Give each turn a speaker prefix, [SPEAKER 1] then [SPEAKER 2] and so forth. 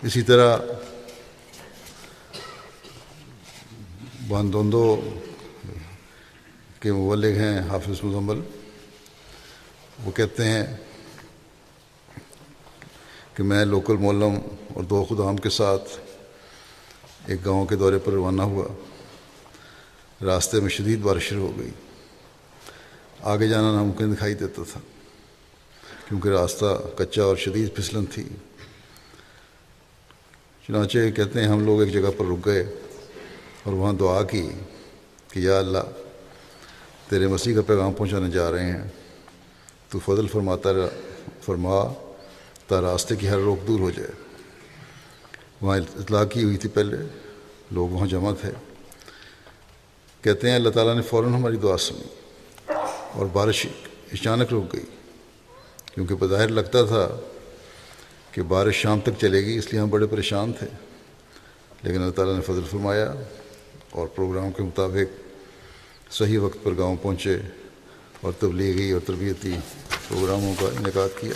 [SPEAKER 1] اسی طرح باندوندو کے مبلغ ہیں حافظ مزمل، وہ کہتے ہیں کہ میں لوکل معلم اور 2 خدام کے ساتھ ایک گاؤں کے دورے پر روانہ ہوا۔ راستے میں شدید بارش شروع ہو گئی، آگے جانا ناممکن دکھائی دیتا تھا کیونکہ راستہ کچا اور شدید پھسلن تھی۔ چنانچہ کہتے ہیں ہم لوگ ایک جگہ پر رک گئے اور وہاں دعا کی کہ یا اللہ، تیرے مسیح کا پیغام پہنچانے جا رہے ہیں، تو فضل فرما تا راستے کی ہر روک دور ہو جائے۔ وہاں اطلاع کی ہوئی تھی، پہلے لوگ وہاں جمع تھے۔ کہتے ہیں اللہ تعالیٰ نے فوراً ہماری دعا سنی اور بارش اچانک رک گئی، کیونکہ بظاہر لگتا تھا کہ بارش شام تک چلے گی، اس لیے ہم بڑے پریشان تھے، لیکن اللہ تعالیٰ نے فضل فرمایا اور پروگرام کے مطابق صحیح وقت پر گاؤں پہنچے اور تبلیغی اور تربیتی پروگراموں کا انعقاد کیا۔